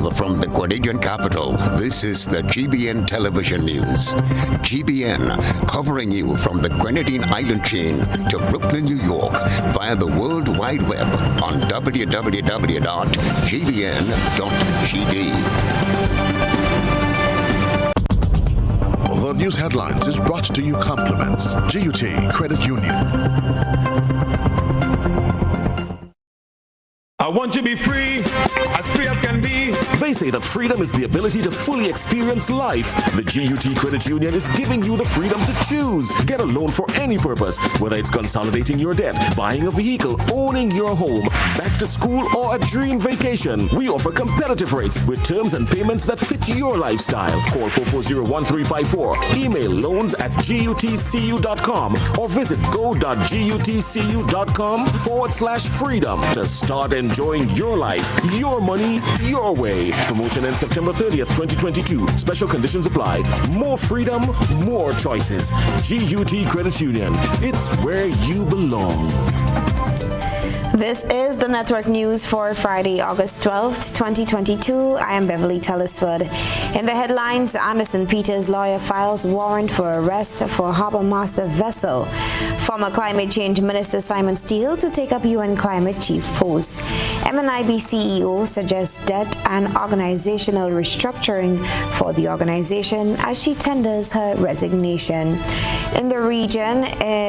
Live from the Grenadian capital, this is the GBN television news. GBN, covering you from the Grenadine Island chain to Brooklyn, New York, via the World Wide Web on www.gbn.gd. The news headlines is brought to you compliments GUT Credit Union. I want to be free as can be. They say that freedom is the ability to fully experience life. The GUT Credit Union is giving you the freedom to choose. Get a loan for any purpose, whether it's consolidating your debt, buying a vehicle, owning your home, back to school, or a dream vacation. We offer competitive rates with terms and payments that fit your lifestyle. Call 440-1354. Email loans@gutcu.com or visit go.gutcu.com/freedom to start enjoying your life, your money, your way. Promotion ends September 30th, 2022. Special conditions apply. More freedom, more choices. GUT Credit Union. It's where you belong. This is the Network News for Friday, August 12th, 2022. I am Beverly Telesford. In the headlines, Anderson Peters' lawyer files warrant for arrest for Harbour Master vessel. Former Climate Change Minister Simon Steele to take up UN Climate Chief post. MNIB CEO suggests debt and organizational restructuring for the organization as she tenders her resignation. In the region,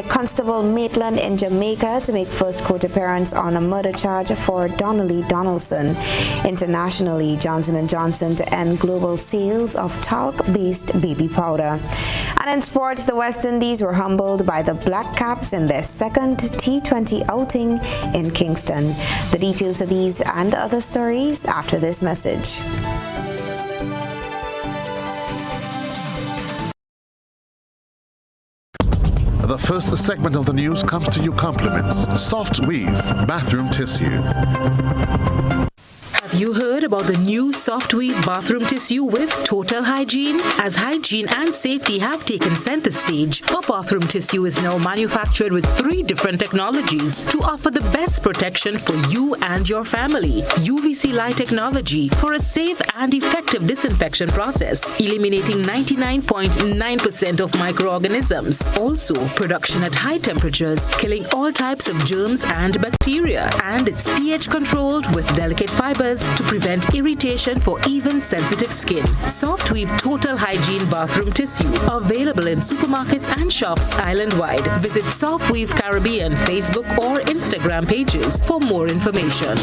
Constable Maitland in Jamaica to make first court appearance on a murder charge for Donnelly Donaldson. Internationally, Johnson & Johnson to end global sales of talc-based baby powder. And in sports, the West Indies were humbled by the Black Caps in their second T20 outing in Kingston. The details of these and other stories after this message. The first segment of the news comes to you compliments Soft Weave Bathroom Tissue. Have you heard about the new Soft Weave bathroom tissue with total hygiene? As hygiene and safety have taken center stage, our bathroom tissue is now manufactured with 3 different technologies to offer the best protection for you and your family. UVC light technology for a safe and effective disinfection process, eliminating 99.9% of microorganisms. Also, production at high temperatures, killing all types of germs and bacteria. And it's pH controlled with delicate fibers to prevent irritation for even sensitive skin. Soft Weave Total Hygiene Bathroom Tissue, available in supermarkets and shops island-wide. Visit Soft Weave Caribbean Facebook or Instagram pages for more information.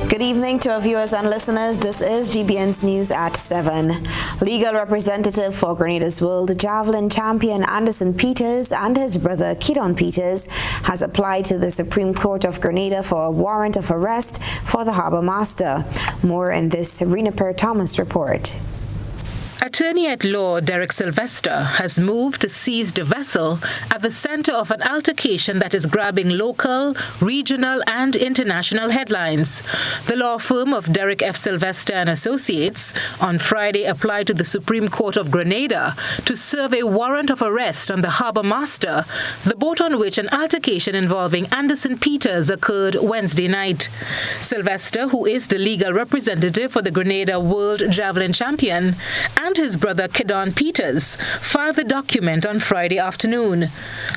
Good evening to our viewers and listeners. This is GBN's News at 7. Legal representative for Grenada's World Javelin champion Anderson Peters and his brother Kidon Peters has applied to the Supreme Court of Grenada for a warrant of arrest for the Harbour Master. More in this Serena Per-Thomas report. Attorney-at-Law Derek Sylvester has moved to seize the vessel at the center of an altercation that is grabbing local, regional, and international headlines. The law firm of Derek F. Sylvester and Associates on Friday applied to the Supreme Court of Grenada to serve a warrant of arrest on the Harbour Master, the boat on which an altercation involving Anderson Peters occurred Wednesday night. Sylvester, who is the legal representative for the Grenada World Javelin champion, and his brother Kidon Peters filed the document on Friday afternoon.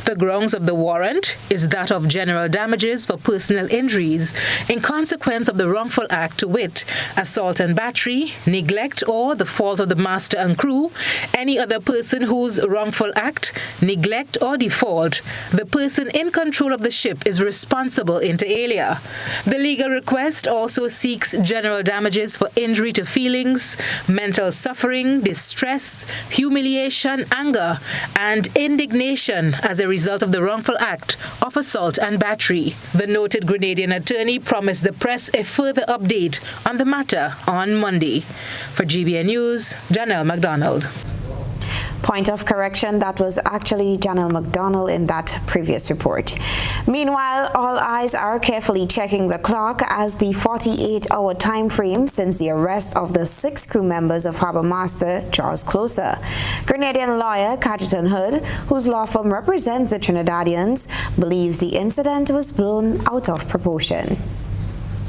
The grounds of the warrant is that of general damages for personal injuries in consequence of the wrongful act, to wit, assault and battery, neglect or the fault of the master and crew, any other person whose wrongful act, neglect or default, the person in control of the ship is responsible inter alia. The legal request also seeks general damages for injury to feelings, mental suffering, distress, humiliation, anger, and indignation as a result of the wrongful act of assault and battery. The noted Grenadian attorney promised the press a further update on the matter on Monday. For GBN News, Janelle MacDonald. Point of correction, that was actually Janelle McDonald in that previous report. Meanwhile, all eyes are carefully checking the clock as the 48-hour time frame since the arrest of the 6 crew members of Harbour Master draws closer. Grenadian lawyer Cajetan Hood, whose law firm represents the Trinidadians, believes the incident was blown out of proportion.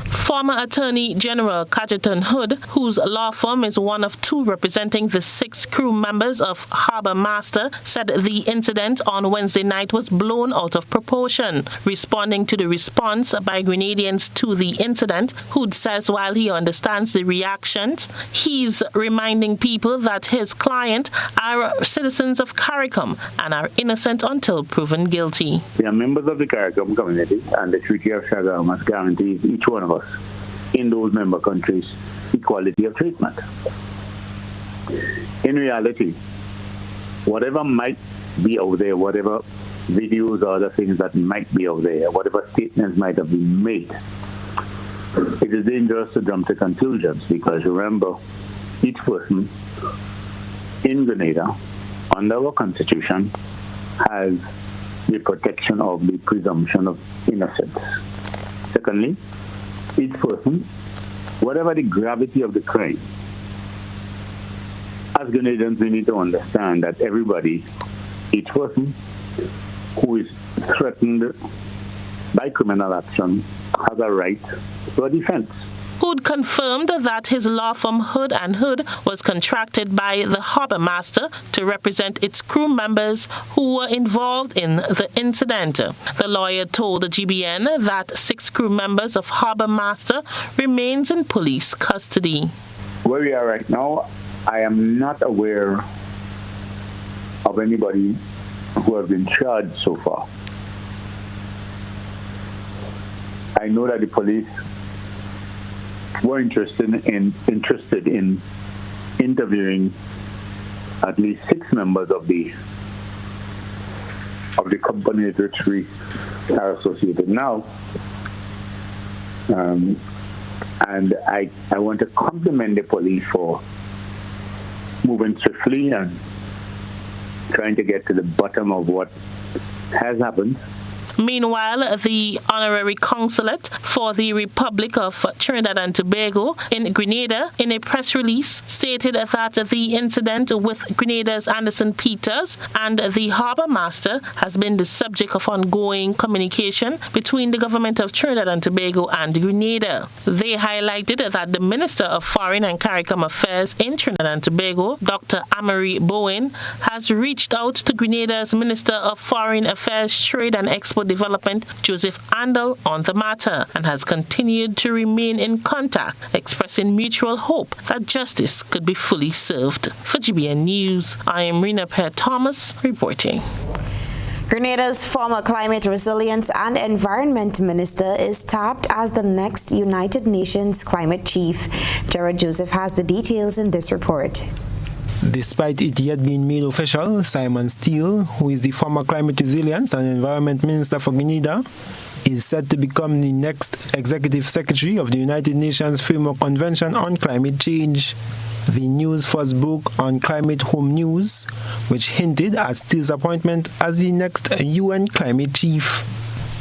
Former Attorney General Cajetan Hood, whose law firm is one of 2 representing the 6 crew members of Harbour Master, said the incident on Wednesday night was blown out of proportion. Responding to the response by Grenadians to the incident, Hood says while he understands the reactions, he's reminding people that his client are citizens of CARICOM and are innocent until proven guilty. They are members of the CARICOM community, and the Treaty of Sagama guarantees each one of us in those member countries equality of treatment. In reality, whatever might be out there, whatever videos or other things that might be out there, whatever statements might have been made, it is dangerous to jump to conclusions because remember, each person in Grenada, under our constitution, has the protection of the presumption of innocence. Secondly, each person, whatever the gravity of the crime, as Grenadians, we need to understand that everybody, each person who is threatened by criminal action has a right to a defense. Hood confirmed that his law firm Hood & Hood was contracted by the Harbour Master to represent its crew members who were involved in the incident. The lawyer told the GBN that 6 crew members of Harbour Master remains in police custody. Where we are right now, I am not aware of anybody who has been charged so far. I know that the police were interested in interviewing at least 6 members of the company with which we are associated now. And I want to compliment the police for moving swiftly and trying to get to the bottom of what has happened. Meanwhile, the Honorary Consulate for the Republic of Trinidad and Tobago in Grenada, in a press release, stated that the incident with Grenada's Anderson Peters and the Harbour Master has been the subject of ongoing communication between the government of Trinidad and Tobago and Grenada. They highlighted that the Minister of Foreign and CARICOM Affairs in Trinidad and Tobago, Dr. Amory Bowen, has reached out to Grenada's Minister of Foreign Affairs, Trade and Export Development, Joseph Andal, on the matter and has continued to remain in contact, expressing mutual hope that justice could be fully served. For GBN News, I am Rena Pear-Thomas reporting. Grenada's former Climate Resilience and Environment Minister is tapped as the next United Nations Climate Chief. Jared Joseph has the details in this report. Despite it yet being made official, Simon Steele, who is the former Climate Resilience and Environment Minister for Grenada, is set to become the next Executive Secretary of the United Nations Framework Convention on Climate Change. The news first broke on Climate Home News, which hinted at Steele's appointment as the next UN Climate Chief.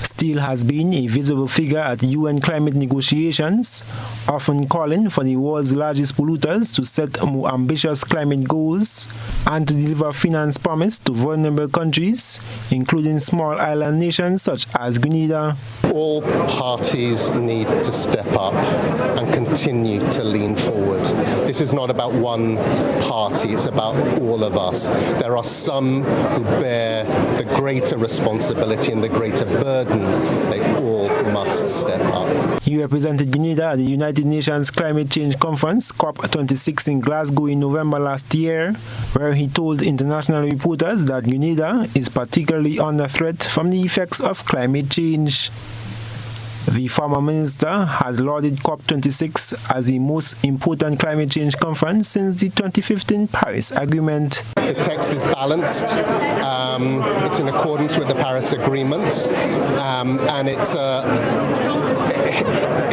Steele has been a visible figure at UN climate negotiations, often calling for the world's largest polluters to set more ambitious climate goals and to deliver finance promise to vulnerable countries, including small island nations such as Grenada. All parties need to step up and continue to lean forward. This is not about one party, it's about all of us. There are some who bear the greater responsibility and the greater burden. They all must step up. He represented Grenada at the United Nations Climate Change Conference, COP26 in Glasgow in November last year, where he told international reporters that Grenada is particularly under threat from the effects of climate change. The former minister had lauded COP26 as the most important climate change conference since the 2015 Paris Agreement. The text is balanced, it's in accordance with the Paris Agreement, and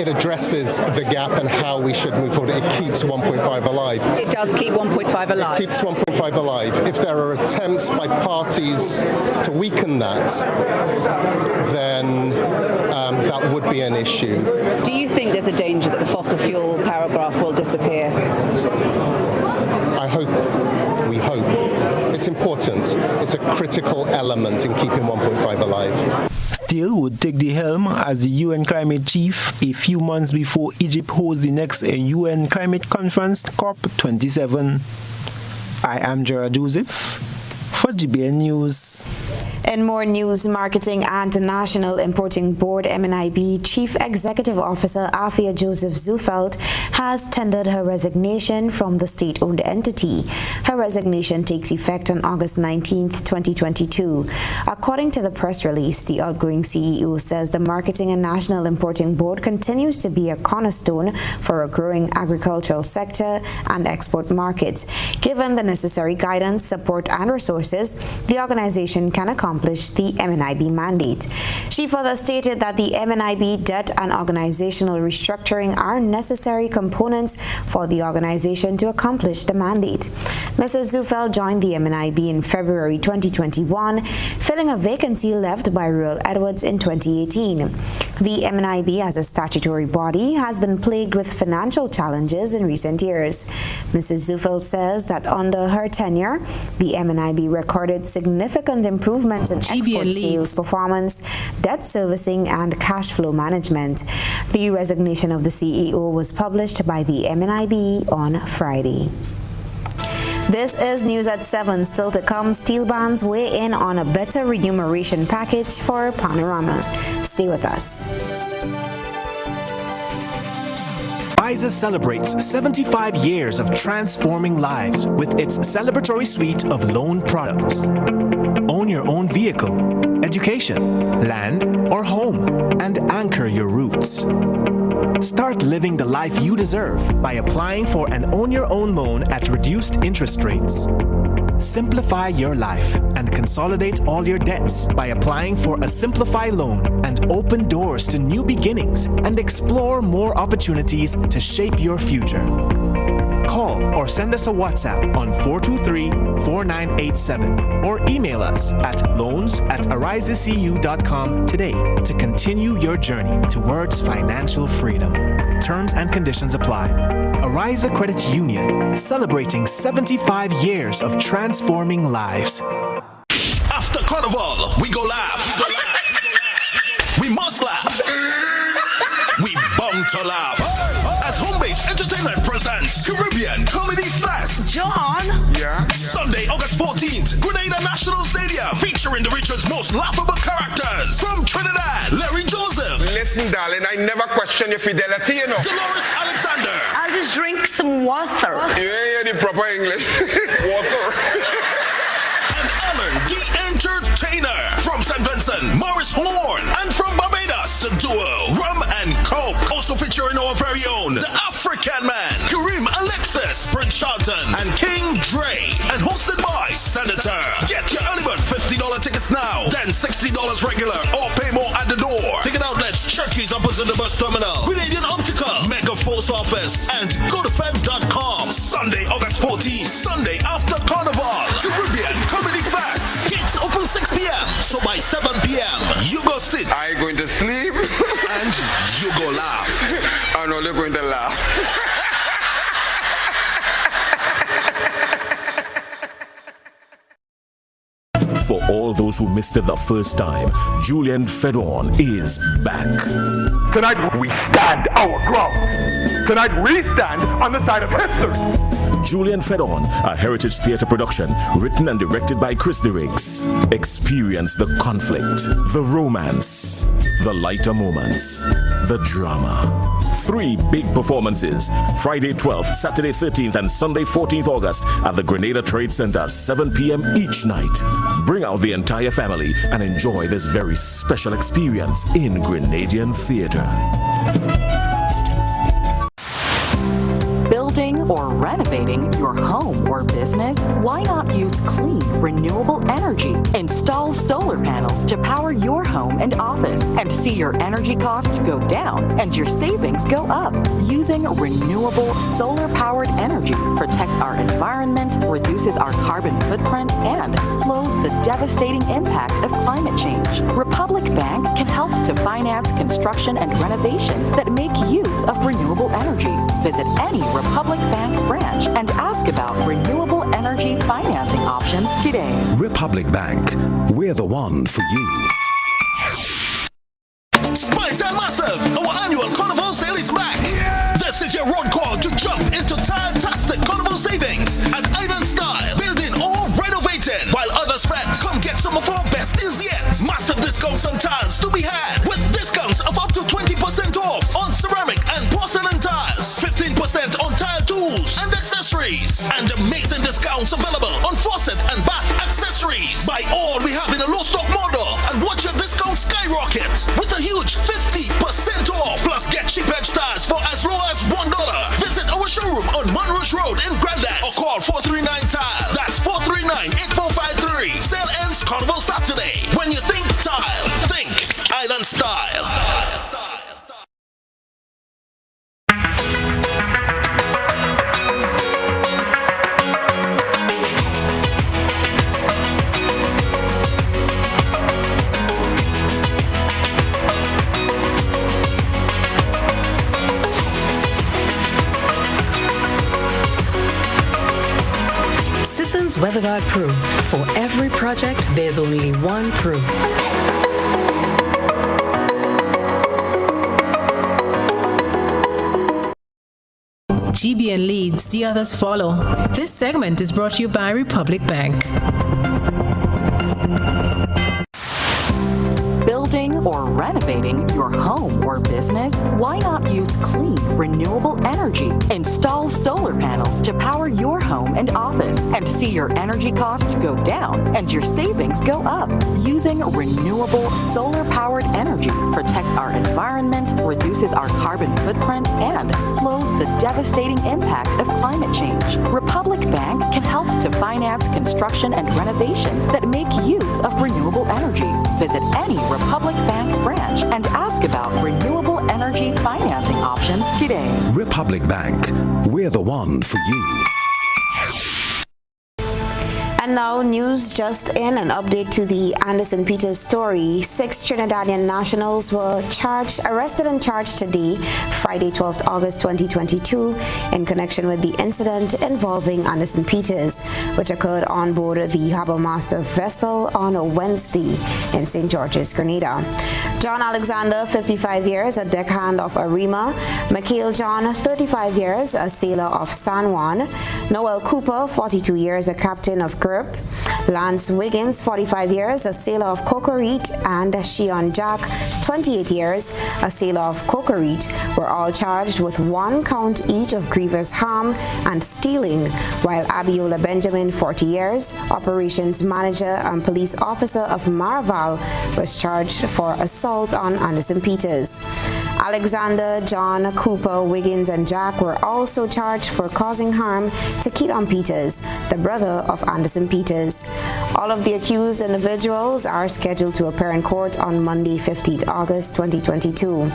it addresses the gap and how we should move forward. It keeps 1.5 alive. It does keep 1.5 alive. It keeps 1.5 alive. If there are attempts by parties to weaken that, then that would be an issue. Do you think there's a danger that the fossil fuel paragraph will disappear? We hope. It's important. It's a critical element in keeping 1.5 alive. Steele would take the helm as the UN climate chief a few months before Egypt holds the next UN climate conference, COP27. I am Gerard Joseph for GBN News. In more news, Marketing and National Importing Board MNIB Chief Executive Officer Afia Joseph Zufeld has tendered her resignation from the state-owned entity. Her resignation takes effect on August 19, 2022. According to the press release, the outgoing CEO says the Marketing and National Importing Board continues to be a cornerstone for a growing agricultural sector and export market. Given the necessary guidance, support, and resources, the organization can accomplish the MNIB mandate. She further stated that the MNIB debt and organizational restructuring are necessary components for the organization to accomplish the mandate. Mrs. Zufeld joined the MNIB in February 2021, filling a vacancy left by Ruel Edwards in 2018. The MNIB, as a statutory body, has been plagued with financial challenges in recent years. Mrs. Zufeld says that under her tenure, the MNIB recorded significant improvements in export sales performance, debt servicing, and cash flow management. The resignation of the CEO was published by the MNIB on Friday. This is News at 7. Still to come, steel bands weigh in on a better remuneration package for Panorama. Stay with us. Pfizer celebrates 75 years of transforming lives with its celebratory suite of loan products. Own your own vehicle, education, land, or home, and anchor your roots. Start living the life you deserve by applying for an Own Your Own loan at reduced interest rates. Simplify your life and consolidate all your debts by applying for a Simplify loan and open doors to new beginnings and explore more opportunities to shape your future. Call or send us a WhatsApp on 423-4987 or email us at loans@arisecu.com today to continue your journey towards financial freedom. Terms and conditions apply. Arise Credit Union, celebrating 75 years of transforming lives. After Carnival, we go laugh. We must laugh. We bound to laugh. As Home-Based Entertainment presents Caribbean Comedy Fest. John? Yeah? Sunday, August 14th, Grenada National Stadium, featuring the region's most laughable characters. From Trinidad, Larry Joseph. Listen, darling, I never question your fidelity, you know. Dolores Alexander. I'll just drink some water. You ain't hear the proper English. Water. And Ellen, the Entertainer. From St. Vincent, Morris Horn. And from Barbados, the duo Rum and Coke. Also featuring our very own, the African Man, Kareem Alexis, Prince Charlton, and King Dre. And hosted by Senator. Get your early bird $50 tickets now, then $60 regular, or pay more at the door. Ticket outlets, Chucky's opposite the bus terminal, Grenadian Optical, Mega Force Office, and GoToFed.com. Sunday, August 14th, Sunday after Carnival, Caribbean Comedy Fest. Gates open 6 p.m., so by 7 p.m., you go sit. Are you going to sleep? And you go laugh. I know you're going to laugh. For all those who missed it the first time, Julian Fedorn is back. Tonight we stand our ground. Tonight we stand on the side of history. Julian Fedorn, a heritage theatre production, written and directed by Chris DeRiggs. Experience the conflict, the romance, the lighter moments, the drama. 3 big performances, Friday 12th, Saturday 13th, and Sunday 14th August at the Grenada Trade Center, 7 p.m. each night. Bring out the entire family and enjoy this very special experience in Grenadian theatre. Building or renovating your home or business? Why not use clean, renewable energy? Install solar panels to power your home and office and see your energy costs go down and your savings go up. Using renewable solar-powered energy protects our environment, reduces our carbon footprint, and slows the devastating impact of climate change. Republic Bank can help to finance construction and renovations that make use of renewable energy. Visit any Republic Bank branch and ask about renewable energy financing options today. Republic Bank, we're the one for you. Spice and Massive, our annual Carnival sale is back. Yeah. This is your road call to jump into fantastic Carnival savings at Island Style, building or renovating while others spend. Come get some of our best deals yet. Massive discounts on tiles to be had with discounts of up to 20% off on ceramic and porcelain tiles, 15% on tile tools and accessories, and amazing discounts available on faucet and bath accessories. Buy all we have in a low stock model and watch your discount skyrocket with a huge 50% off. Plus get cheap edge tiles for as low as $1. Visit our showroom on Monrouge Road in Grandad or call 439-TILE. That's 439-8453. Sale ends Carnival Saturday. When you think tile, think Island Style. WeatherGuard Pro. For every project, there's only one Pro. GBN leads, the others follow. This segment is brought to you by Republic Bank. Building or renovating your home or business? Why not use clean, renewable energy? Install solar panels to power your home and office and see your energy costs go down and your savings go up. Using renewable solar-powered energy protects our environment, reduces our carbon footprint, and slows the devastating impact of climate change. Republic Bank can help to finance construction and renovations that make use of renewable energy. Visit any Republic Bank branch and ask about renewable energy financing options today. Republic Bank, we're the one for you. And now news just in, an update to the Anderson Peters story. 6 Trinidadian nationals were arrested and charged today, Friday 12th August 2022, in connection with the incident involving Anderson Peters, which occurred on board the Harbour Master vessel on a Wednesday in St. George's, Grenada. John Alexander, 55 years, a deckhand of Arima. Mikhail John, 35 years, a sailor of San Juan. Noel Cooper, 42 years, a captain of Group. Lance Wiggins, 45 years, a sailor of Cocorit, and Shion Jack, 28 years, a sailor of Cocorit, were all charged with 1 count each of grievous harm and stealing, while Abiola Benjamin, 40 years, operations manager and police officer of Marval, was charged for assault on Anderson Peters. Alexander, John, Cooper, Wiggins, and Jack were also charged for causing harm to Keaton Peters, the brother of Anderson Peters. All of the accused individuals are scheduled to appear in court on Monday, 15th August 2022.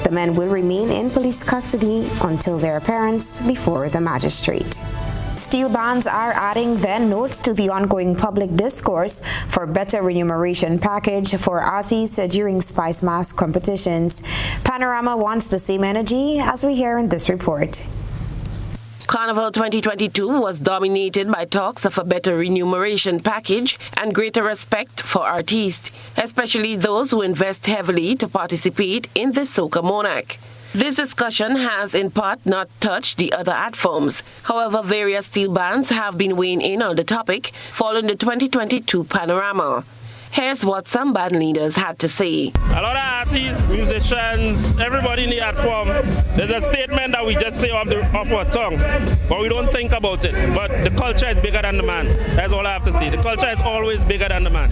The men will remain in police custody until their appearance before the magistrate. Steel bands are adding their notes to the ongoing public discourse for better remuneration package for artists during Spice Mask competitions. Panorama wants the same energy, as we hear in this report. Carnival 2022 was dominated by talks of a better remuneration package and greater respect for artists, especially those who invest heavily to participate in the Soca Monarch. This discussion has in part not touched the other art forms. However, various steel bands have been weighing in on the topic following the 2022 Panorama. Here's what some band leaders had to say. A lot of artists, musicians, everybody in the art form, there's a statement that we just say off our tongue, but we don't think about it. But the culture is bigger than the man. That's all I have to say. The culture is always bigger than the man.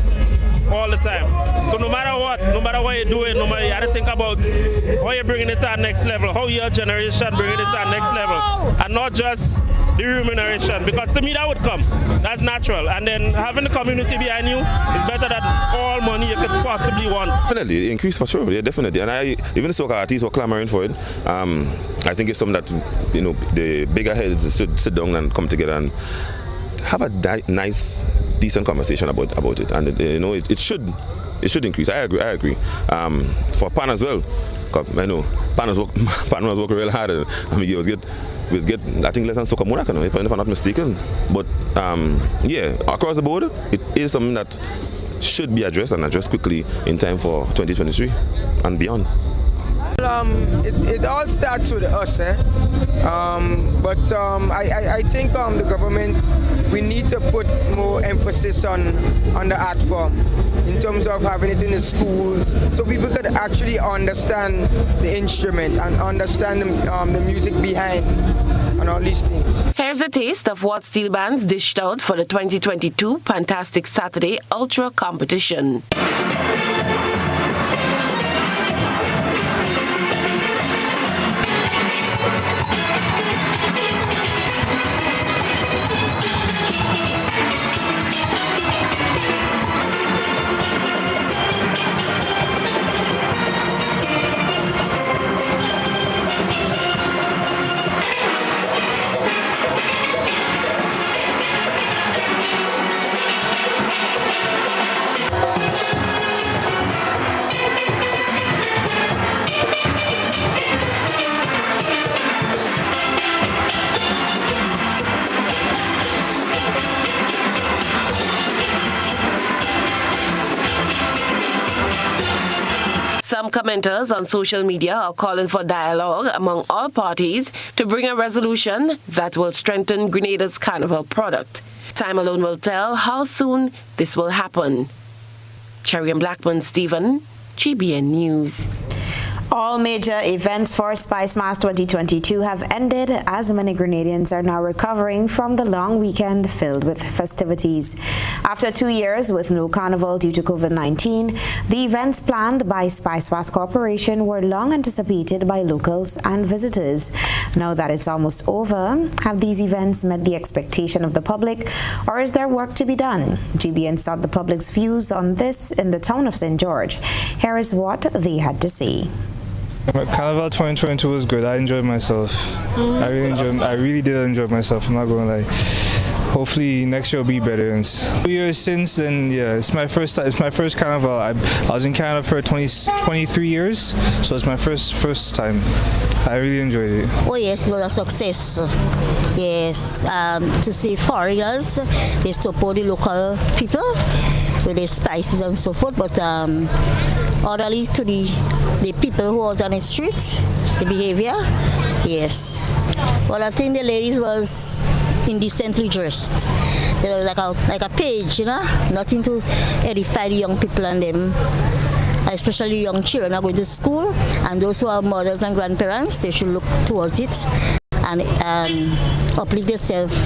all the time. So no matter what you're doing, no matter, you have to think about how you're bringing it to the next level, how your generation bringing it to the next level, and not just the remuneration, because to me that would come. That's natural. And then having the community behind you is better than all money you could possibly want. Definitely, increase for sure, yeah, definitely. And even the soca artists were clamoring for it. I think it's something that, you know, the bigger heads should sit down and come together and have a nice, decent conversation about it. And, you know, it should increase. I agree. For Pan as well, because I know Pan was working real hard. I mean, he was get I think less than Soca Monaco, if I'm not mistaken. But yeah, across the board, it is something that should be addressed and addressed quickly in time for 2023 and beyond. It all starts with us, but I think the government, we need to put more emphasis on the art form in terms of having it in the schools, so people could actually understand the instrument and understand the music behind and all these things. Here's a taste of what steel bands dished out for the 2022 Fantastic Saturday Ultra Competition. Some commenters on social media are calling for dialogue among all parties to bring a resolution that will strengthen Grenada's carnival product. Time alone will tell how soon this will happen. Cherry and Blackburn Stephen, GBN News. All major events for Spice Mass 2022 have ended as many Grenadians are now recovering from the long weekend filled with festivities. After 2 years with no carnival due to COVID-19, the events planned by Spice Mass Corporation were long anticipated by locals and visitors. Now that it's almost over, have these events met the expectation of the public, or is there work to be done? GBN sought the public's views on this in the town of St. George. Here is what they had to say. Carnival 2022 was good. I enjoyed myself. I really did enjoy myself. I'm not going to lie. Hopefully next year will be better. 2 years since, then yeah, it's my first carnival. I was in Canada for 23 years, so it's my first time. I really enjoyed it. Oh yes, it was a success. Yes, to see foreigners, they support the local people with their spices and so forth, but orderly to the people who was on the street, the behavior, yes. Well, I think the ladies was indecently dressed. They were like a page, you know, nothing to edify the young people and them, especially young children are going to school, and those who are mothers and grandparents, they should look towards it and uplift themselves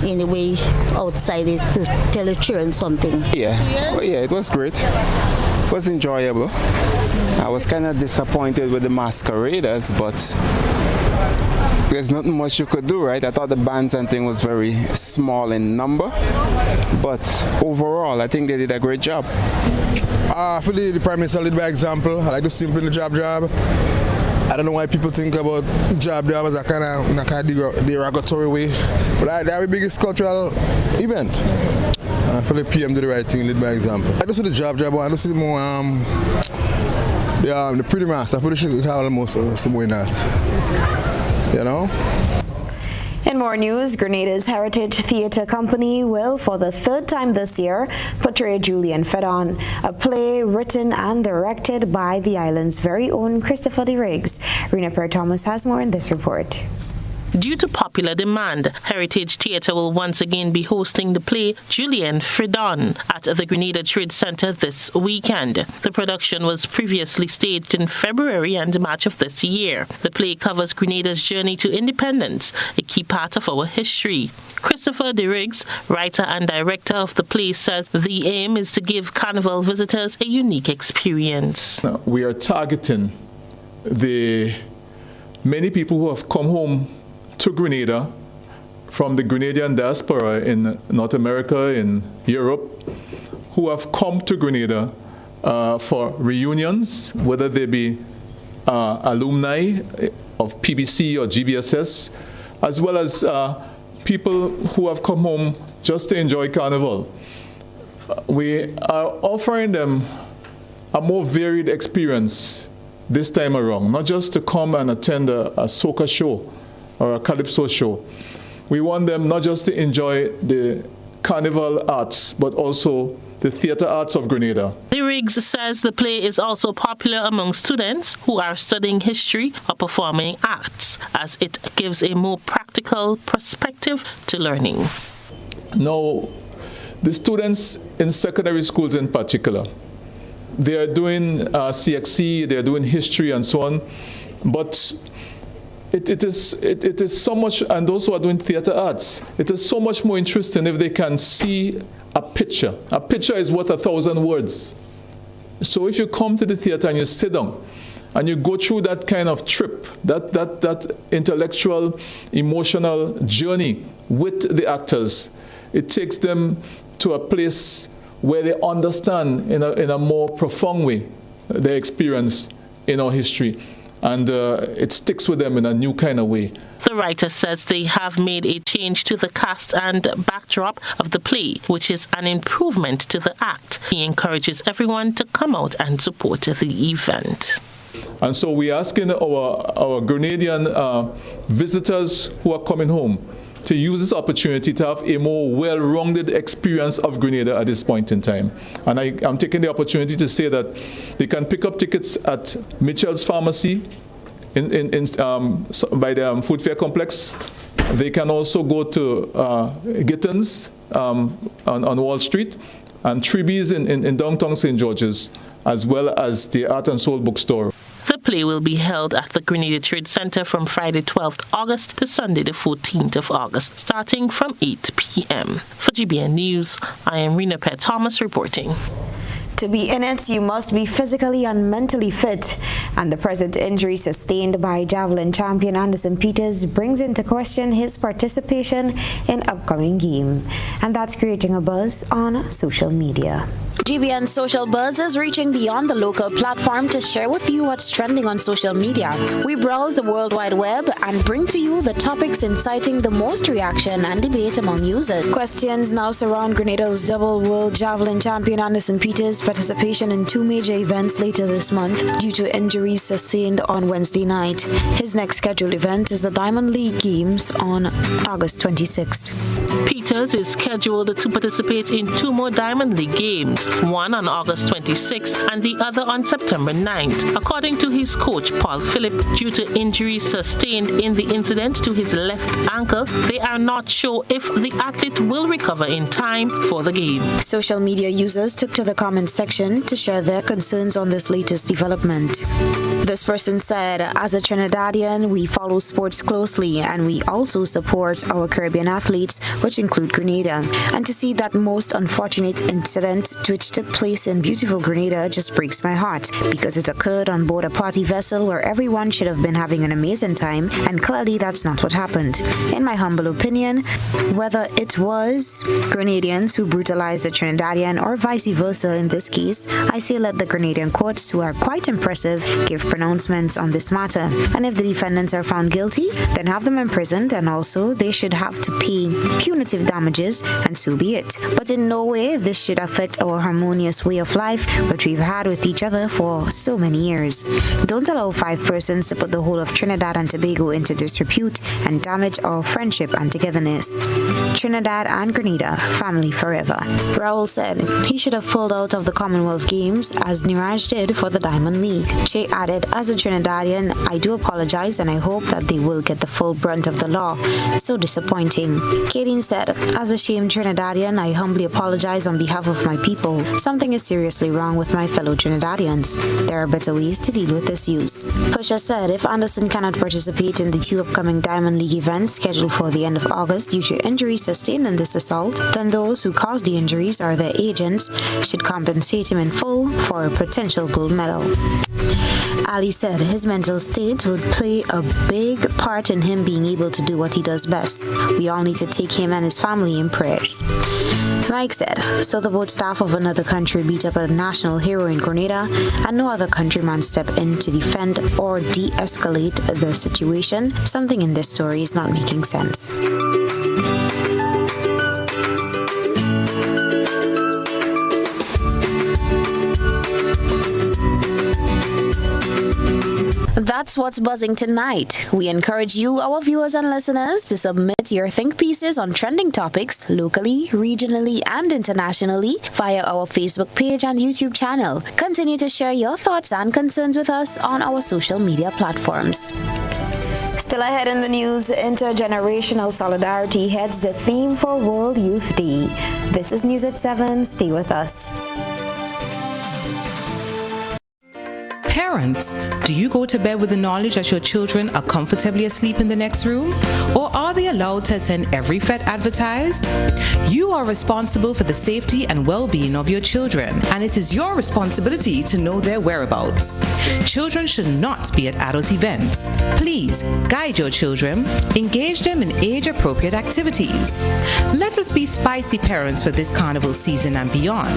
in a way outside it to tell the children something. Yeah, well, yeah, it was great. It was enjoyable. I was kind of disappointed with the masqueraders, but there's nothing much you could do, right? I thought the bands and thing was very small in number, but overall, I think they did a great job. I feel the Prime Minister led by example. I like to simple in the job. I don't know why people think about job as a kind of derogatory way, but that was the biggest cultural event. I feel the PM did the right thing, led by example. I don't see the job, I don't see more the pretty mass. I feel they should have almost some way not. You know? In more news, Grenada's Heritage Theatre Company will, for the third time this year, portray Julian Fedon, a play written and directed by the island's very own Christopher D. Riggs. Rena Per Thomas has more in this report. Due to popular demand, Heritage Theatre will once again be hosting the play Julien Fredon at the Grenada Trade Center this weekend. The production was previously staged in February and March of this year. The play covers Grenada's journey to independence, a key part of our history. Christopher DeRiggs, writer and director of the play, says the aim is to give Carnival visitors a unique experience. We are targeting the many people who have come home to Grenada from the Grenadian diaspora in North America, in Europe, who have come to Grenada for reunions, whether they be alumni of PBC or GBSS, as well as people who have come home just to enjoy Carnival. We are offering them a more varied experience this time around, not just to come and attend a soca show or a calypso show. We want them not just to enjoy the Carnival arts, but also the theatre arts of Grenada. DeRiggs says the play is also popular among students who are studying history or performing arts, as it gives a more practical perspective to learning. Now, the students in secondary schools in particular, they are doing CXC, they are doing history and so on, but it is so much, and those who are doing theatre arts, it is so much more interesting if they can see a picture. A picture is worth 1,000 words. So if you come to the theatre and you sit down and you go through that kind of trip, that intellectual, emotional journey with the actors, it takes them to a place where they understand in a more profound way their experience in our history. And it sticks with them in a new kind of way. The writer says they have made a change to the cast and backdrop of the play, which is an improvement to the act. He encourages everyone to come out and support the event. And so we're asking our Grenadian visitors who are coming home to use this opportunity to have a more well-rounded experience of Grenada at this point in time. And I'm taking the opportunity to say that they can pick up tickets at Mitchell's Pharmacy by the Food Fair Complex. They can also go to Gittins on Wall Street and Treebees in downtown St. George's, as well as the Art and Soul bookstore. The play will be held at the Grenada Trade Center from Friday 12th August to Sunday the 14th of August, starting from 8 p.m. For GBN News, I am Rena Pett Thomas reporting. To be in it, you must be physically and mentally fit. And the present injury sustained by javelin champion Anderson Peters brings into question his participation in upcoming game. And that's creating a buzz on social media. GBN Social Buzz is reaching beyond the local platform to share with you what's trending on social media. We browse the World Wide Web and bring to you the topics inciting the most reaction and debate among users. Questions now surround Grenada's double world javelin champion Anderson Peters' participation in two major events later this month due to injuries sustained on Wednesday night. His next scheduled event is the Diamond League Games on August 26th. Peters is scheduled to participate in two more Diamond League Games, one on August 26th and the other on September 9th. According to his coach, Paul Phillip, due to injuries sustained in the incident to his left ankle, they are not sure if the athlete will recover in time for the game. Social media users took to the comment section to share their concerns on this latest development. This person said, as a Trinidadian, we follow sports closely and we also support our Caribbean athletes, which include Grenada. And to see that most unfortunate incident which took place in beautiful Grenada just breaks my heart because it occurred on board a party vessel where everyone should have been having an amazing time, and clearly that's not what happened. In my humble opinion, whether it was Grenadians who brutalized the Trinidadian or vice versa in this case, I say let the Grenadian courts, who are quite impressive, give pronouncements on this matter. And if the defendants are found guilty, then have them imprisoned, and also they should have to pay punitive damages, and so be it. But in no way this should affect our harmonious way of life which we've had with each other for so many years. Don't allow 5 persons to put the whole of Trinidad and Tobago into disrepute and damage our friendship and togetherness. Trinidad and Grenada, family forever. Raul said he should have pulled out of the Commonwealth Games as Niraj did for the Diamond League. Che added, as a Trinidadian, I do apologize and I hope that they will get the full brunt of the law. So disappointing. Kadeen said, as a shamed Trinidadian, I humbly apologize on behalf of my people. Something is seriously wrong with my fellow Trinidadians. There are better ways to deal with issues. Pusha said if Anderson cannot participate in the 2 upcoming Diamond League events scheduled for the end of August due to injuries sustained in this assault, then those who caused the injuries or their agents should compensate him in full for a potential gold medal. Ali said his mental state would play a big part in him being able to do what he does best. We all need to take him and his family in prayers. Mike said, so the boat staff of another country beat up a national hero in Grenada and no other countryman stepped in to defend or de-escalate the situation. Something in this story is not making sense. That's what's buzzing tonight. We encourage you, our viewers and listeners, to submit your think pieces on trending topics locally, regionally, and internationally via our Facebook page and YouTube channel. Continue to share your thoughts and concerns with us on our social media platforms. Still ahead in the news, intergenerational solidarity heads the theme for World Youth Day. This is News at 7. Stay with us. Parents, do you go to bed with the knowledge that your children are comfortably asleep in the next room? Or are they allowed to attend every Fed advertised? You are responsible for the safety and well-being of your children, and it is your responsibility to know their whereabouts. Children should not be at adult events. Please guide your children, engage them in age-appropriate activities. Let us be spicy parents for this carnival season and beyond.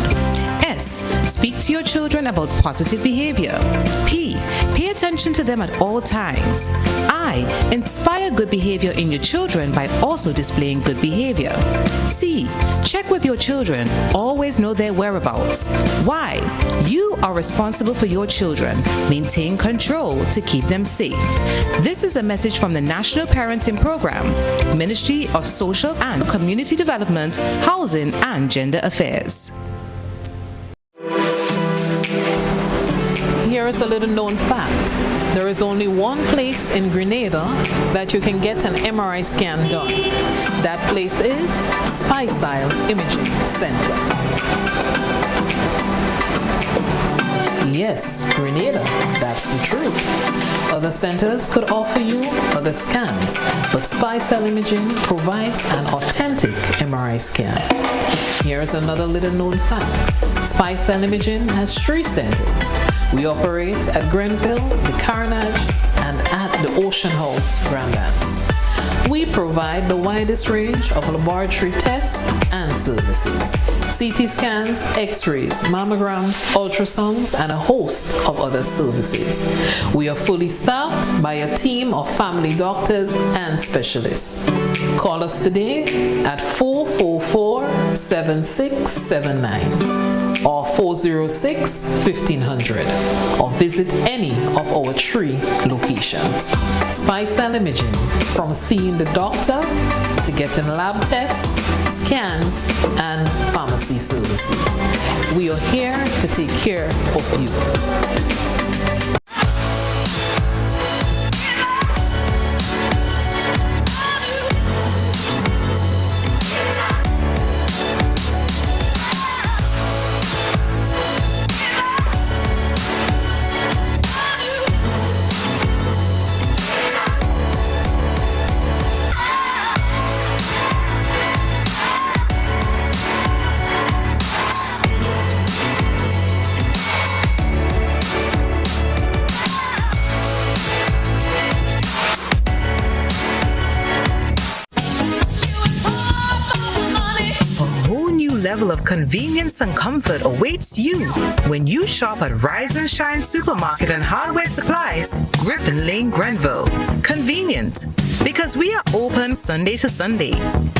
S. Speak to your children about positive behavior. P. Pay attention to them at all times. I. Inspire good behavior in your children by also displaying good behavior. C. Check with your children. Always know their whereabouts. Y. You are responsible for your children. Maintain control to keep them safe. This is a message from the National Parenting Program, Ministry of Social and Community Development, Housing and Gender Affairs. Here is a little known fact. There is only one place in Grenada that you can get an MRI scan done. That place is Spicile Imaging Center. Yes, Grenada, that's the truth. Other centers could offer you other scans, but Spicile Imaging provides an authentic MRI scan. Here's another little known fact. Spicile Imaging has 3 centers. We operate at Grenville, the Carnage, and at the Ocean House, Grandlands. We provide the widest range of laboratory tests and services. CT scans, x-rays, mammograms, ultrasounds, and a host of other services. We are fully staffed by a team of family doctors and specialists. Call us today at 444-7679. or 406-1500, or visit any of our 3 locations. Spicile Imaging, from seeing the doctor to getting lab tests, scans, and pharmacy services. We are here to take care of you. Level of convenience and comfort awaits you when you shop at Rise and Shine Supermarket and Hardware Supplies, Griffin Lane, Grenville. Convenient, Because we are open Sunday to Sunday.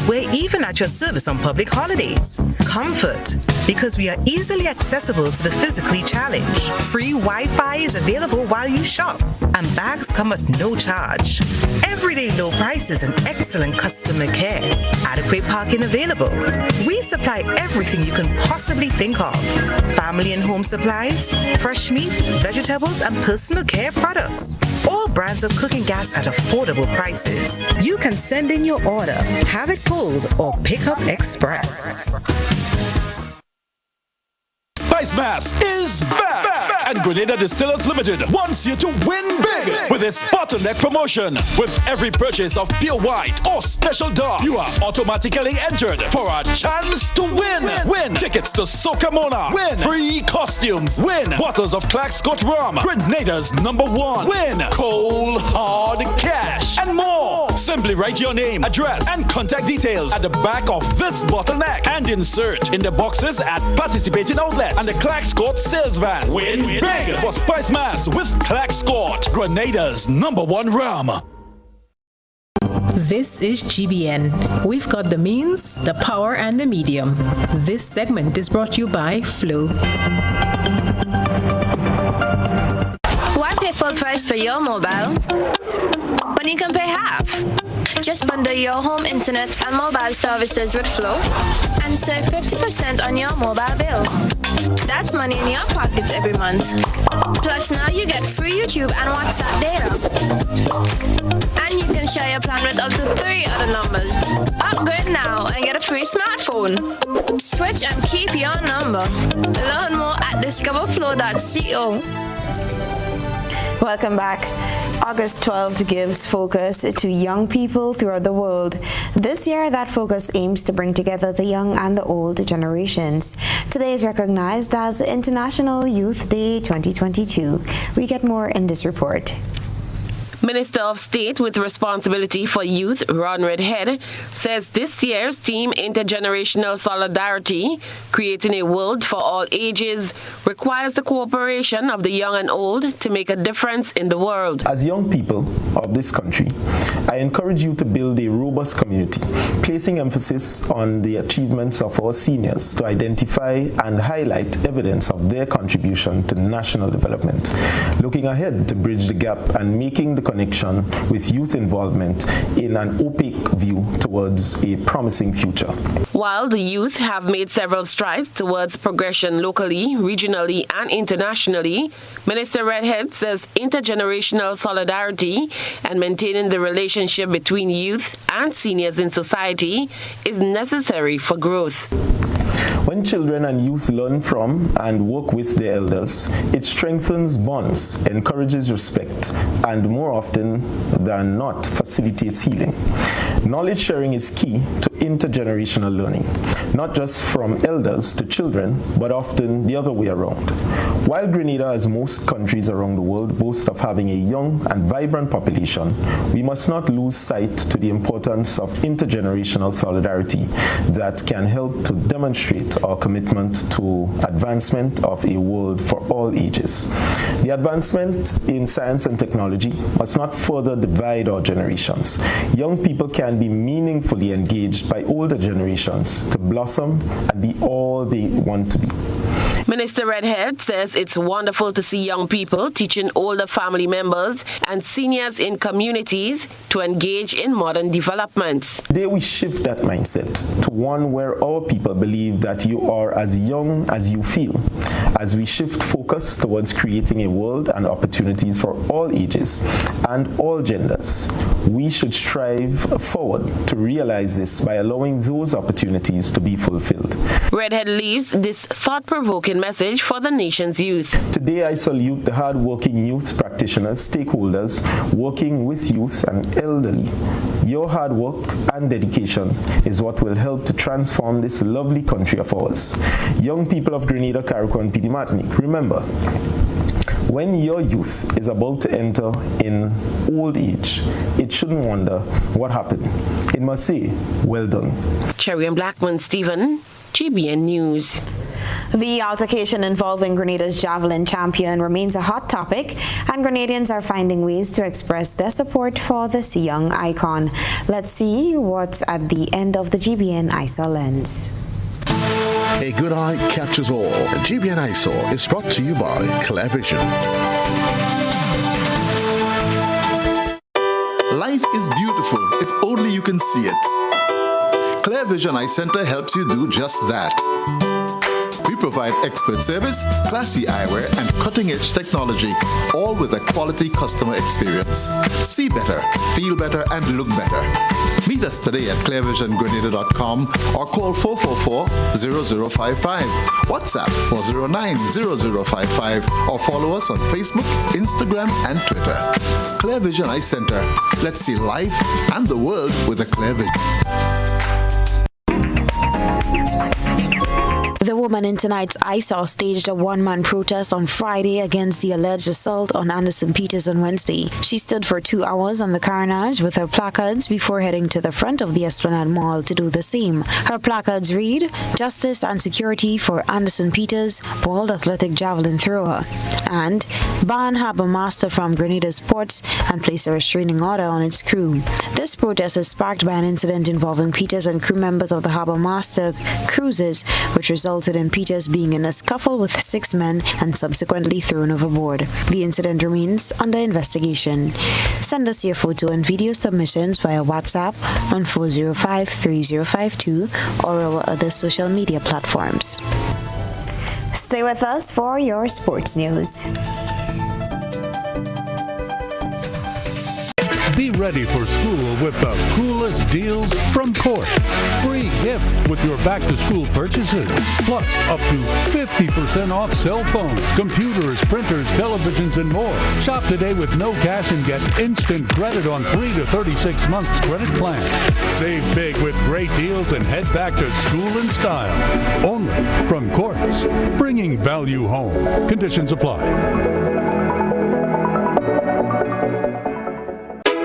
We're even at your service on public holidays. Comfort, because we are easily accessible to the physically challenged. Free Wi-Fi is available while you shop, and bags come at no charge. Everyday low prices and excellent customer care. Adequate parking available. We supply everything you can possibly think of. Family and home supplies, fresh meat, vegetables, and personal care products. All brands of cooking gas at affordable prices. You can send in your order, have it pulled, or pick up express. Spice Mass is back! And Grenada Distillers Limited wants you to win big with its bottleneck promotion. With every purchase of pure white or special dark, you are automatically entered for a chance to win. Win tickets to Soca Mona. Win free costumes. Win bottles of Clark Scott Rum. Grenada's #1. Win cold hard cash and more. Simply write your name, address, and contact details at the back of this bottleneck and insert in the boxes at participating outlets and the Clark Scott sales van. Win big for Spice Mass with Clark Scott, Grenada's #1 rum. This is GBN. We've got the means, the power, and the medium. This segment is brought to you by Flow. Why pay full price for your mobile when you can pay half? Just bundle your home internet and mobile services with Flow and save 50% on your mobile bill. That's money in your pockets every month. Plus now you get free YouTube and WhatsApp data. And you can share your plan with up to 3 other numbers. Upgrade now and get a free smartphone. Switch and keep your number. Learn more at discoverflow.co. Welcome back. August 12th gives focus to young people throughout the world. This year, that focus aims to bring together the young and the old generations. Today is recognized as International Youth Day 2022. We get more in this report. Minister of State with responsibility for youth, Ron Redhead, says this year's theme, Intergenerational Solidarity, creating a world for all ages, requires the cooperation of the young and old to make a difference in the world. As young people of this country, I encourage you to build a robust community, placing emphasis on the achievements of our seniors to identify and highlight evidence of their contribution to national development, looking ahead to bridge the gap and making the connection with youth involvement in an opaque view towards a promising future. While the youth have made several strides towards progression locally, regionally, and internationally, Minister Redhead says intergenerational solidarity and maintaining the relationship between youth and seniors in society is necessary for growth. When children and youth learn from and work with their elders, it strengthens bonds, encourages respect, and more often than not, facilitates healing. Knowledge sharing is key to intergenerational learning, not just from elders to children, but often the other way around. While Grenada, as most countries around the world, boast of having a young and vibrant population, we must not lose sight to the importance of intergenerational solidarity that can help to demonstrate our commitment to advancement of a world for all ages. The advancement in science and technology must not further divide our generations. Young people can be meaningfully engaged by older generations to blossom and be all they want to be. Minister Redhead says it's wonderful to see young people teaching older family members and seniors in communities to engage in modern developments. Today we shift that mindset to one where our people believe that you are as young as you feel. As we shift focus towards creating a world and opportunities for all ages and all genders, we should strive forward to realize this by allowing those opportunities to be fulfilled. Redhead leaves this thought-provoking message for the nation's youth. Today I salute the hard-working youth practitioners, stakeholders working with youth and elderly. Your hard work and dedication is what will help to transform this lovely country of ours. Young people of Grenada, Carriacou, and Petite Martinique, remember, when your youth is about to enter in old age, it shouldn't wonder what happened. It must say, well done. Cherry and Blackman, Stephen, GBN News. The altercation involving Grenada's javelin champion remains a hot topic, and Grenadians are finding ways to express their support for this young icon. Let's see what's at the end of the GBN ISO lens. A good eye captures all. GBN ISO is brought to you by ClearVision. Life is beautiful if only you can see it. ClearVision Eye Center helps you do just that. We provide expert service, classy eyewear, and cutting-edge technology, all with a quality customer experience. See better, feel better, and look better. Meet us today at clearvisiongrenada.com or call 444-0055, WhatsApp 409-0055, or follow us on Facebook, Instagram, and Twitter. ClearVision Eye Center. Let's see life and the world with a clear vision. The woman in tonight's ISO staged a one-man protest on Friday against the alleged assault on Anderson Peters on Wednesday. She stood for 2 hours on the carnage with her placards before heading to the front of the Esplanade Mall to do the same. Her placards read, "Justice and security for Anderson Peters, World Athletic Javelin Thrower," and "Ban Harbour Master from Grenada's ports and place a restraining order on its crew." This protest is sparked by an incident involving Peters and crew members of the Harbour Master cruises, which resulted in Peters being in a scuffle with 6 men and subsequently thrown overboard. The incident remains under investigation. Send us your photo and video submissions via WhatsApp on 405-3052 or our other social media platforms. Stay with us for your sports news. Be ready for school with the coolest deals from Court. Free gifts with your back-to-school purchases. Plus, up to 50% off cell phones, computers, printers, televisions, and more. Shop today with no cash and get instant credit on 3 to 36 months credit plans. Save big with great deals and head back to school in style. Only from Courts. Bringing value home. Conditions apply.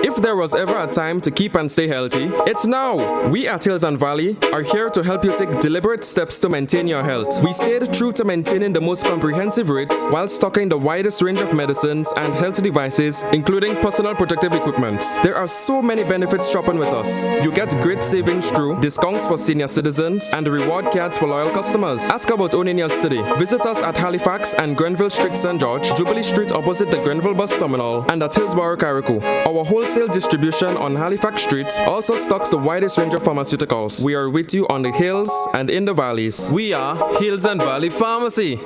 If there was ever a time to keep and stay healthy, it's now! We at Hills and Valley are here to help you take deliberate steps to maintain your health. We stayed true to maintaining the most comprehensive rates while stocking the widest range of medicines and health devices, including personal protective equipment. There are so many benefits shopping with us. You get great savings through discounts for senior citizens and reward cards for loyal customers. Ask about owning yours today. Visit us at Halifax and Grenville Street, St. George, Jubilee Street opposite the Grenville Bus Terminal, and at Hillsborough, Carriacou. Our wholesale distribution on Halifax Street also stocks the widest range of pharmaceuticals. We are with you on the hills and in the valleys. We are Hills and Valley Pharmacy.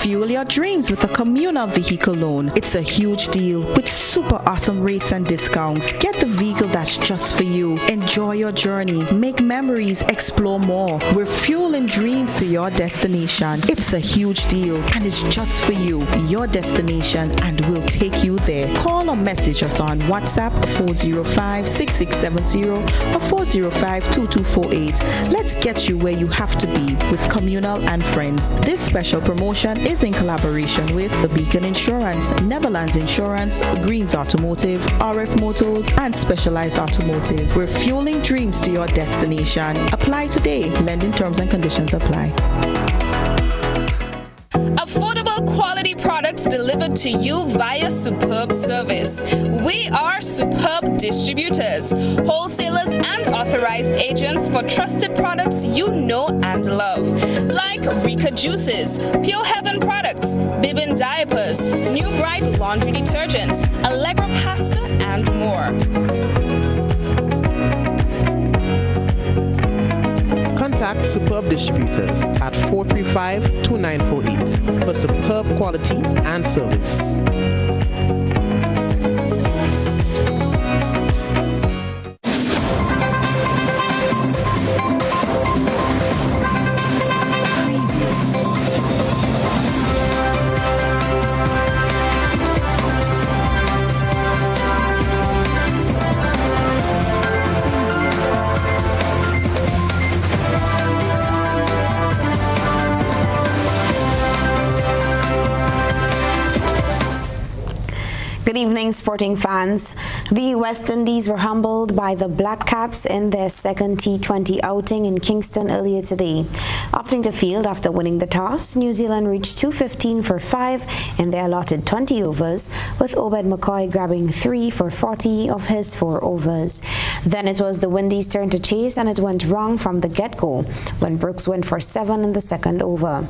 Fuel your dreams with a communal vehicle loan. It's a huge deal with super awesome rates and discounts. Get the vehicle that's just for you. Enjoy your journey. Make memories. Explore more. We're fueling dreams to your destination. It's a huge deal and it's just for you. Your destination, and we'll take you there. Call or message us on WhatsApp 405-6670 or 405-2248. Let's get you where you have to be with Communal and Friends. This special promotion is in collaboration with The Beacon Insurance, Netherlands Insurance, Greens Automotive, RF Motors, and Specialized Automotive. We're fueling dreams to your destination. Apply today. Lending terms and conditions apply. Affordable quality products delivered to you via superb service. We are Superb Distributors, wholesalers and authorized agents for trusted products you know and love, like Rika Juices, Pure Heaven products, Bibin diapers, New Bright laundry detergent, Allegra pasta, and more. Contact Superb Distributors at 435-2948 for superb quality and service. Good evening, sporting fans. The West Indies were humbled by the Black Caps in their second T20 outing in Kingston earlier today. Opting to field after winning the toss, New Zealand reached 215 for 5 in their allotted 20 overs, with Obed McCoy grabbing 3 for 40 of his 4 overs. Then it was the Windies' turn to chase, and it went wrong from the get-go when Brooks went for 7 in the second over.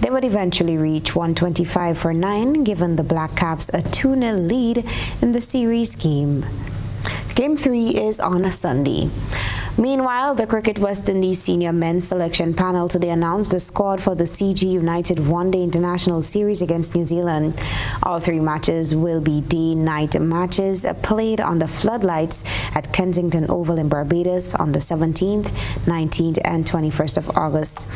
They would eventually reach 125 for 9, giving the Black Caps a 2-0 lead in the series game. Game 3 is on a Sunday. Meanwhile, the Cricket West Indies senior men's selection panel today announced the squad for the CG United One-Day International Series against New Zealand. All 3 matches will be day-night matches played on the floodlights at Kensington Oval in Barbados on the 17th, 19th and 21st of August.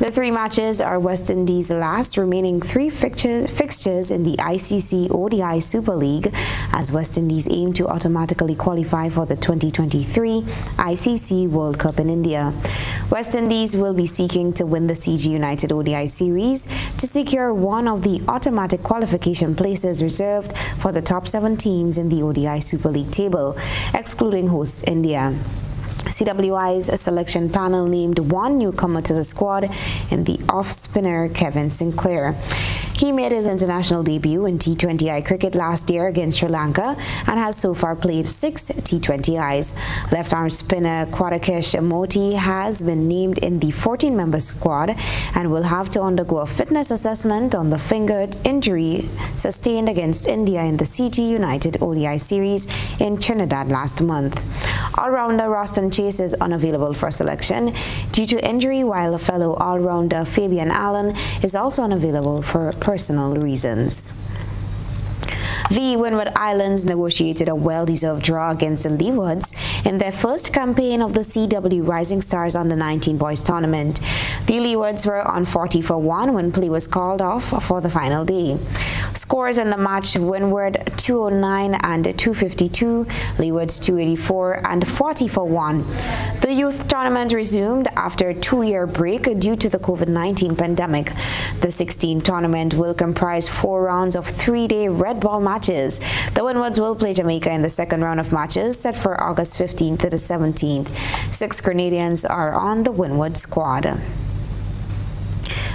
The 3 matches are West Indies' last remaining 3 fixtures in the ICC ODI Super League, as West Indies aim to automatically qualify for the 2023 ICC World Cup in India. West Indies will be seeking to win the CG United ODI series to secure one of the automatic qualification places reserved for the top 7 teams in the ODI Super League table, excluding hosts India. CWI's selection panel named one newcomer to the squad in the off-spinner Kevin Sinclair. He made his international debut in T20I cricket last year against Sri Lanka and has so far played 6 T20Is. Left-arm spinner Kwadakesh Moti has been named in the 14-member squad and will have to undergo a fitness assessment on the finger injury sustained against India in the CG United ODI series in Trinidad last month. All-rounder Roston Chase is unavailable for selection due to injury, while a fellow all-rounder Fabian Allen is also unavailable for personal reasons. The Windward Islands negotiated a well-deserved draw against the Leewards in their first campaign of the CW Rising Stars Under-19 Boys Tournament. The Leewards were on 40 for 1 when play was called off for the final day. Scores in the match: Windward 209 and 252, Leewards 284 and 40 for 1. The youth tournament resumed after a 2-year break due to the COVID-19 pandemic. The 16th tournament will comprise 4 rounds of 3-day red ball matches. The Windwards will play Jamaica in the second round of matches set for August 15th to the 17th. 6 Grenadians are on the Windward squad.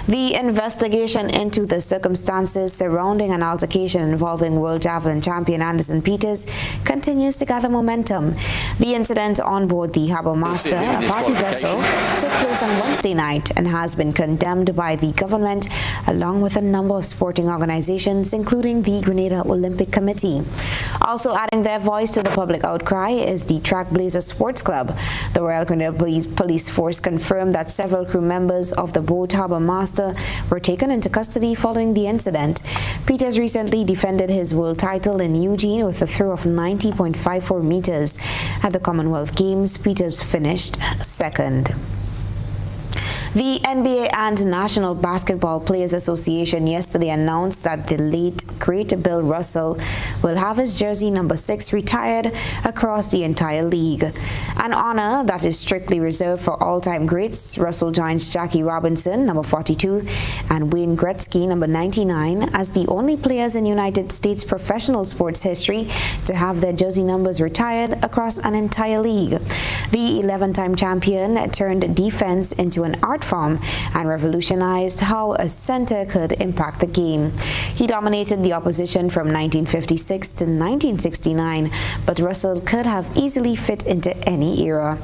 The investigation into the circumstances surrounding an altercation involving world javelin champion Anderson Peters continues to gather momentum. The incident on board the Harbour Master, a party vessel, took place on Wednesday night and has been condemned by the government along with a number of sporting organizations, including the Grenada Olympic Committee. Also adding their voice to the public outcry is the Trackblazer Sports Club. The Royal Grenada Police Force confirmed that several crew members of the boat Harbour Master were taken into custody following the incident. Peters recently defended his world title in Eugene with a throw of 90.54 meters. At the Commonwealth Games, Peters finished second. The NBA and National Basketball Players Association yesterday announced that the late great Bill Russell will have his jersey number 6 retired across the entire league. An honor that is strictly reserved for all-time greats. Russell joins Jackie Robinson, number 42, and Wayne Gretzky, number 99, as the only players in United States professional sports history to have their jersey numbers retired across an entire league. The 11-time champion turned defense into an art form and revolutionized how a center could impact the game. He dominated the opposition from 1956 to 1969, but Russell could have easily fit into any era.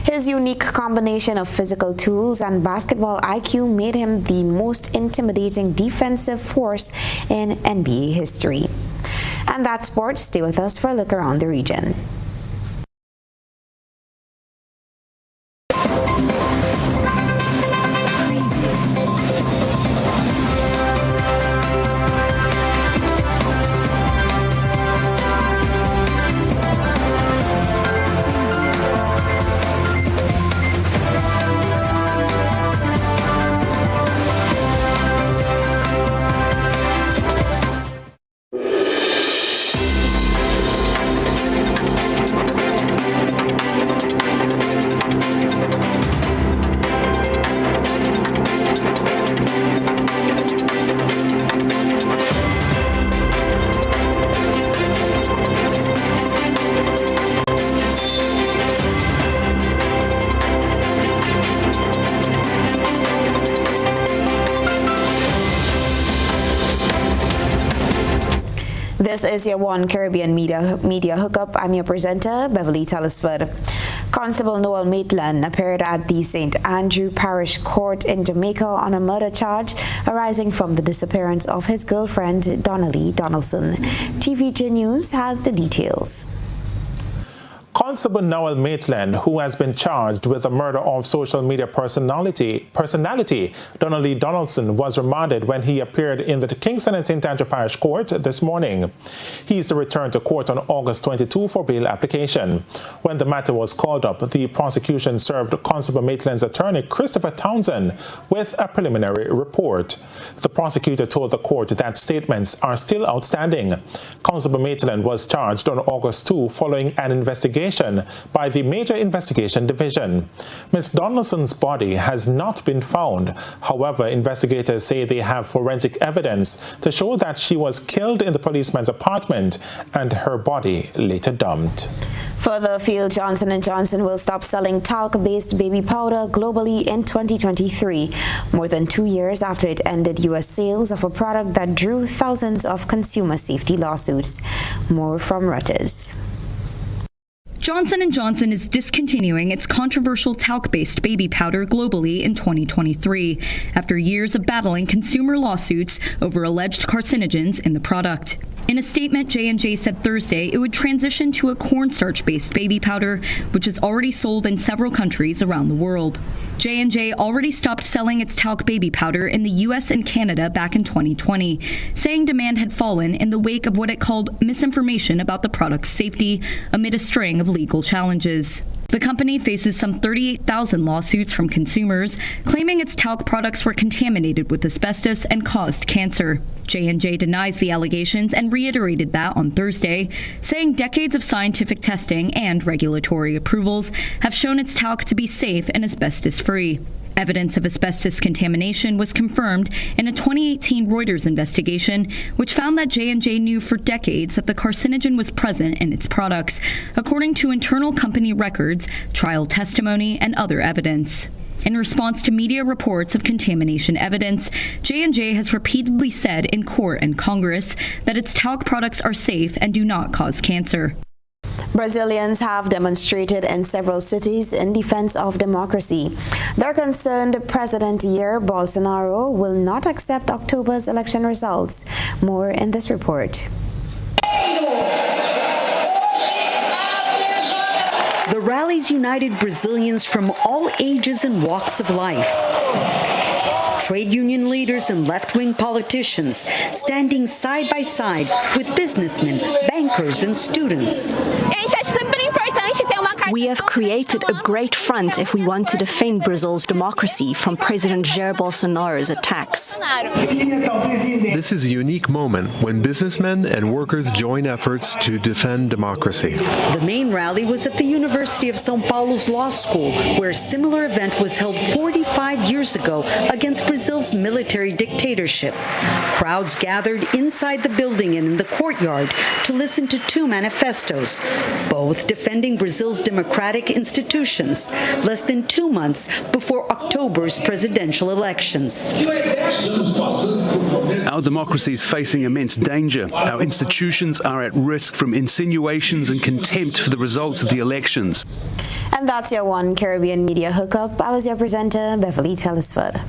His unique combination of physical tools and basketball IQ made him the most intimidating defensive force in NBA history. And that's sports. Stay with us for a look around the region. is your One Caribbean Media Hookup. I'm your presenter, Beverly Telesford. Constable Noel Maitland appeared at the St. Andrew Parish Court in Jamaica on a murder charge arising from the disappearance of his girlfriend, Donnelly Donaldson. TVJ News has the details. Constable Noel Maitland, who has been charged with the murder of social media personality Donnelly Donaldson, was remanded when he appeared in the Kingston and St. Andrew Parish Court this morning. He is to return to court on August 22 for bail application. When the matter was called up, the prosecution served Constable Maitland's attorney, Christopher Townsend, with a preliminary report. The prosecutor told the court that statements are still outstanding. Constable Maitland was charged on August 2 following an investigation by the Major Investigation Division. Ms. Donaldson's body has not been found. However, investigators say they have forensic evidence to show that she was killed in the policeman's apartment and her body later dumped. Further afield, Johnson & Johnson will stop selling talc-based baby powder globally in 2023, more than 2 years after it ended U.S. sales of a product that drew thousands of consumer safety lawsuits. More from Reuters. Johnson & Johnson is discontinuing its controversial talc-based baby powder globally in 2023 after years of battling consumer lawsuits over alleged carcinogens in the product. In a statement, J&J said Thursday it would transition to a cornstarch-based baby powder, which is already sold in several countries around the world. J&J already stopped selling its talc baby powder in the U.S. and Canada back in 2020, saying demand had fallen in the wake of what it called misinformation about the product's safety amid a string of legal challenges. The company faces some 38,000 lawsuits from consumers claiming its talc products were contaminated with asbestos and caused cancer. J&J denies the allegations and reiterated that on Thursday, saying decades of scientific testing and regulatory approvals have shown its talc to be safe and asbestos-free. Evidence of asbestos contamination was confirmed in a 2018 Reuters investigation, which found that J&J knew for decades that the carcinogen was present in its products, according to internal company records, trial testimony, and other evidence. In response to media reports of contamination evidence, J&J has repeatedly said in court and Congress that its talc products are safe and do not cause cancer. Brazilians have demonstrated in several cities in defense of democracy. They're concerned President Jair Bolsonaro will not accept October's election results. More in this report. The rallies united Brazilians from all ages and walks of life. Trade union leaders and left-wing politicians standing side by side with businessmen, bankers, and students. We have created a great front if we want to defend Brazil's democracy from President Jair Bolsonaro's attacks. This is a unique moment when businessmen and workers join efforts to defend democracy. The main rally was at the University of São Paulo's law school, where a similar event was held 45 years ago against Brazil's military dictatorship. Crowds gathered inside the building and in the courtyard to listen to two manifestos, both defending Brazil's democratic institutions, less than 2 months before October's presidential elections. Our democracy is facing immense danger. Our institutions are at risk from insinuations and contempt for the results of the elections. And that's your One Caribbean Media Hookup. I was your presenter, Beverly Telesford.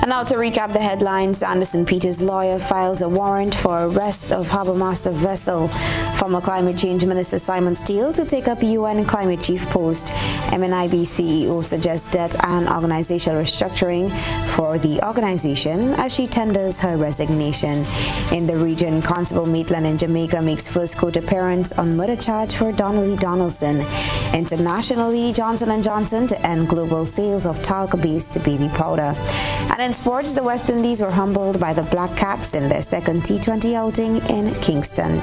Now to recap the headlines, Anderson Peters' lawyer files a warrant for arrest of Harbour Master vessel. Former Climate Change Minister Simon Steele to take up UN Climate Chief post. MNIB CEO suggests debt and organizational restructuring for the organization as she tenders her resignation. In the region, Constable Maitland in Jamaica makes first court appearance on murder charge for Donnelly Donaldson. Internationally, Johnson & Johnson to end global sales of talc-based baby powder. And in sports, the West Indies were humbled by the Black Caps in their second T20 outing in Kingston.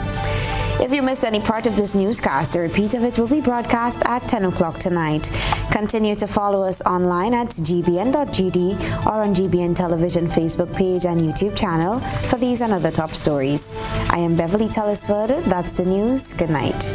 If you missed any part of this newscast, a repeat of it will be broadcast at 10 o'clock tonight. Continue to follow us online at gbn.gd or on GBN Television Facebook page and YouTube channel for these and other top stories. I am Beverly Telesford. That's the news. Good night.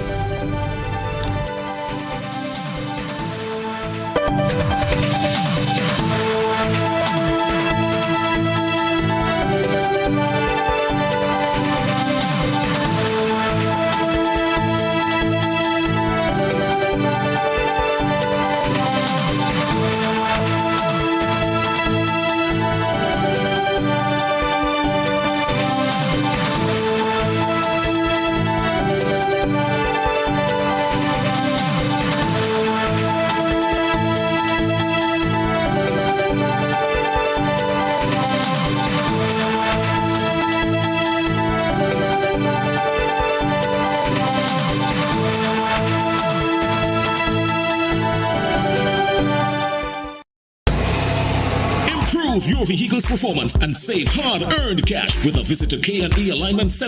Your vehicle's performance and save hard-earned cash with a visit to K&E Alignment Center.